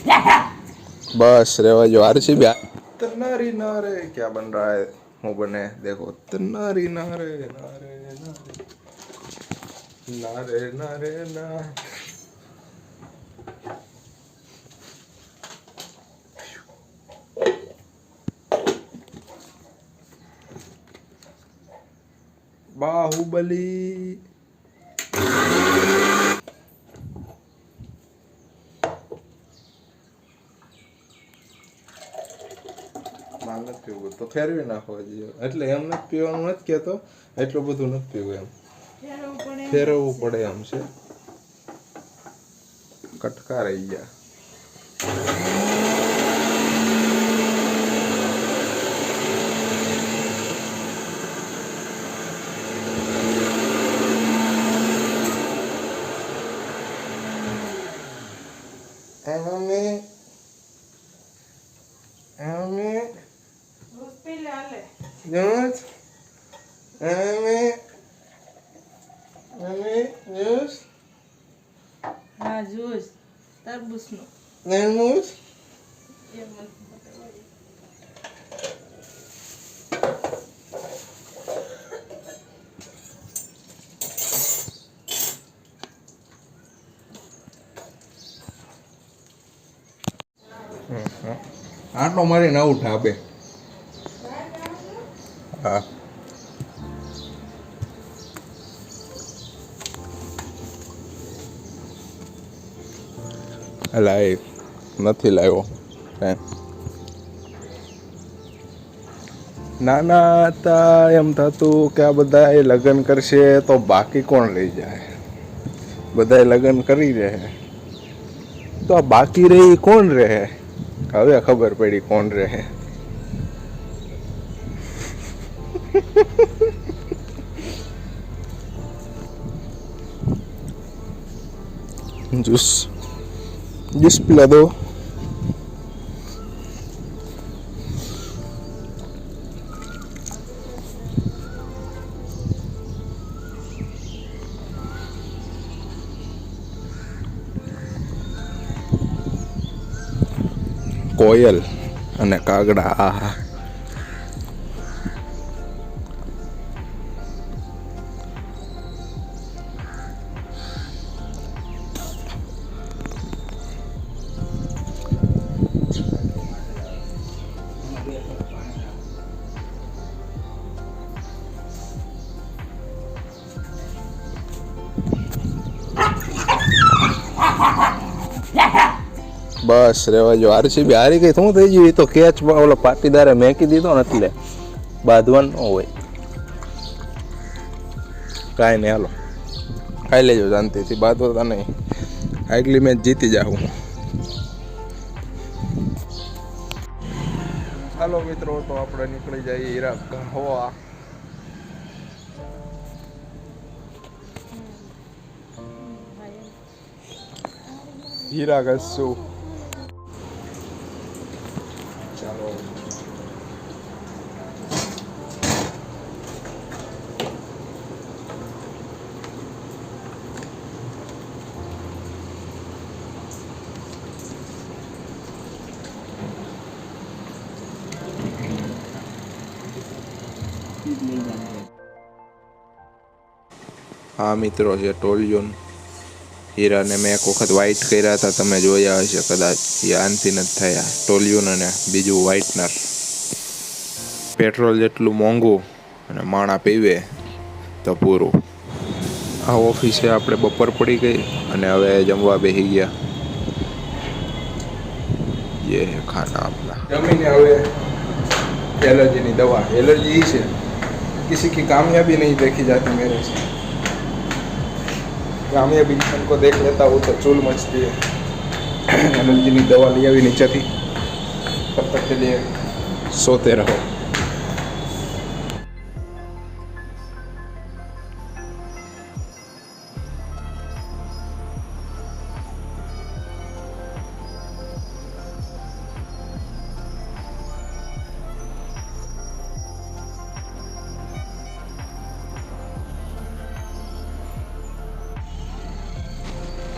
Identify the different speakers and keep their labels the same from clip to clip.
Speaker 1: बस रेवा जो आरसीबी तन्नारी नारे क्या बन रहा है वो बने देखो तन्नारी नारे नारे नारे नारे नारे ना बाहुबली માલ નથી પીવું તો ફેરવી નાખવા જોઈએ એટલે એમ નથી પીવાનું નથી કહેતો એટલું બધું નથી પીવું એમ ફેરવવું પડે એમ છે કટકા રહી ગયા Jus, jus,
Speaker 2: हाँ जूस तरबूज नो
Speaker 1: तरबूज
Speaker 2: ये मन बताओ
Speaker 1: આટલો મારી ના ઉઠા બે હા લાય નથી લાવ્યો નાના હતા એમ થતું કે આ બધા લગ્ન કરશે તો બાકી કોણ લઈ જાય બધા લગ્ન કરી રહે તો આ બાકી રહી કોણ રહે હવે ખબર પડી કોણ રહે जूस जूस पिला दो कोयल અને કાગડા આહા બસ રેવા જો આરસીબી હારી ગઈ શું થઈ ગયું એ તો કેચ ઓલો પાટીદારે મેકી દીધો ને એટલે બાંધવાનું ન હોય કાંઈ નહીં હાલો ખાઈ લેજો શાંતિથી બાંધો નહીં આગલી મેચ જીતી જાઉં ચાલો મિત્રો તો આપણે નીકળી જઈએ હીરા કહવા હીરા ઘસું ચાલો હા મિત્રો છે ટોલિયોન હીરાને મેં એક વખત વ્હાઇટ કર્યા હતા તમે જોયા હશે કદાચ એ આનથી નથી થયા ટોલિયોન અને બીજું વ્હાઇટનર પેટ્રોલ જેટલું મોંઘું અને માણા પીવે તો પૂરું આ ઓફિસે આપણે બપોર પડી ગઈ અને હવે જમવા બેસી ગયા ये खाना अपना जमीने હવે एलर्जी दवा एलर्जी ही से किसी की कामयाबी नहीं देखी जाती मेरे से कामयाबी को देख लेता हूँ तो चूल मचती है एलर्जी दवा लिया भी नीचे थी तब तक के लिए सोते रहो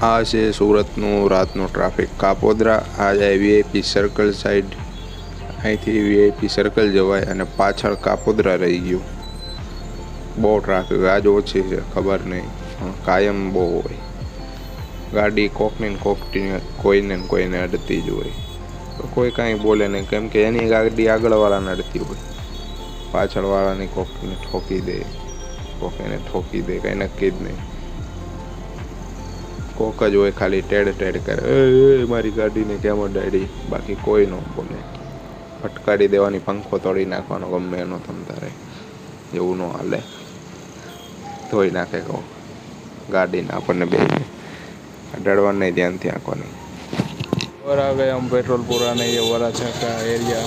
Speaker 1: આ છે સુરતનું રાતનું ટ્રાફિક. કાપોદ્રા આ જાય વીઆઈપી સર્કલ સાઈડ, અહીંથી વીઆઈપી સર્કલ જવાય અને પાછળ કાપોદ્રા રહી ગયું. બહુ ટ્રાફિક આજ ઓછી છે ખબર નહીં, કાયમ બહુ હોય ગાડી. કોકની ને કોઈને ને કોઈને અડતી જ હોય, કોઈ કાંઈ બોલે નહીં, કેમ કે એની ગાડી આગળવાળાને અડતી હોય, પાછળવાળાની કોકને ઠોકી દે, કોકને ઠોકી દે, કાંઈ નક્કી જ નહીં. કોક જ હોય ખાલી ટેડ ટેડ કરે, એ મારી ગાડીને કેમ અડાડી, બાકી કોઈ ન બોલે. ફટકારી દેવાની, પંખો તોડી નાખવાનો ગમે એનો તમતારે, એવું ન હાલે. ધોઈ નાખે કહો ગાડીને, આપણને બે અડાડવાનું નહીં, ધ્યાનથી આંખવાની. और आ गए हम पेट्रोल पुराने ये वराछा का एरिया.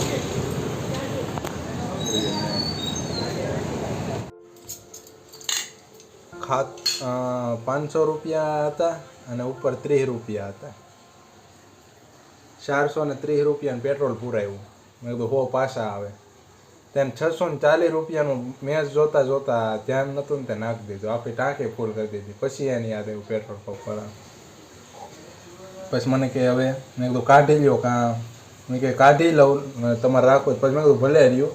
Speaker 1: खात 500 रुपया હતા અને ઉપર 30 રૂપિયા હતા. 430 રૂપિયાનું પેટ્રોલ પુરાયું. મેં કીધું હો પાછા આવે. તેમ 640 રૂપિયાનું મેચ જોતા જોતા ધ્યાન નહોતું ને તે નાખી દીધું. આપણી ટાંકી ફૂલ કરી દીધી. પછી એને યાદ આવ્યું પેટ્રોલ પંપ પર. પછી મને કે હવે મેં કીધું કાઢી લ્યો, કાં મેં કે કાઢી લઉં તમારે રાખો. પછી મેં કીધું ભલે રહ્યું.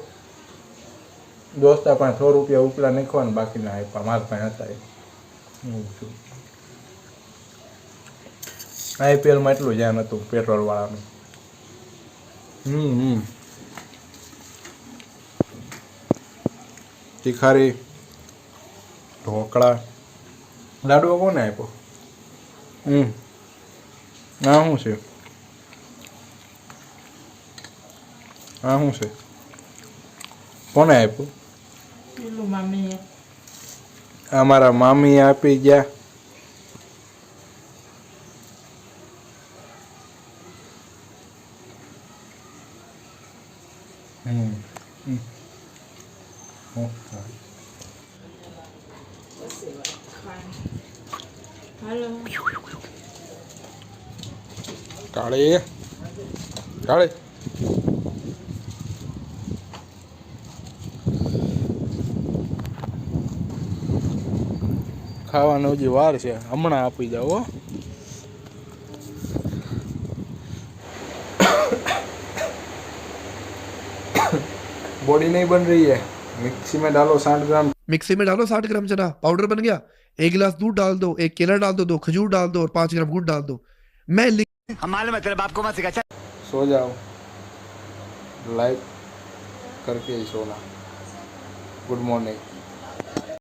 Speaker 1: દોસ્તા પણ 100 રૂપિયા ઉપલા નાખવાનું બાકીના આપ્યા, મારા પાસે હતા. એવું છું. આઈપીએલમાં એટલું ધ્યાન હતું પેટ્રોલ વાળાનું. તીખારી, ઢોકળા, લાડવો કોને આપ્યો? આ શું છે? આ શું છે? કોને આપ્યું?
Speaker 2: પેલું મામીએ.
Speaker 1: અમારા મામી આપી ગયા.
Speaker 2: હાલો.
Speaker 1: કાળી કાળી ખાવાનું હજી વાર છે, હમણાં આપી જાઓ હો. बॉडी नहीं बन रही है. मिक्सी में डालो 60 ग्राम.
Speaker 3: मिक्सी में डालो 60 ग्राम चना पाउडर बन गया. 1 गिलास दूध डाल दो, 1 केला डाल दो, 2 खजूर डाल दो और 5 ग्राम गुड़ डाल दो. मैं
Speaker 4: हमारे मतलब आपको मत सिखा.
Speaker 1: सो जाओ, लाइक करके ही सोना. Good morning.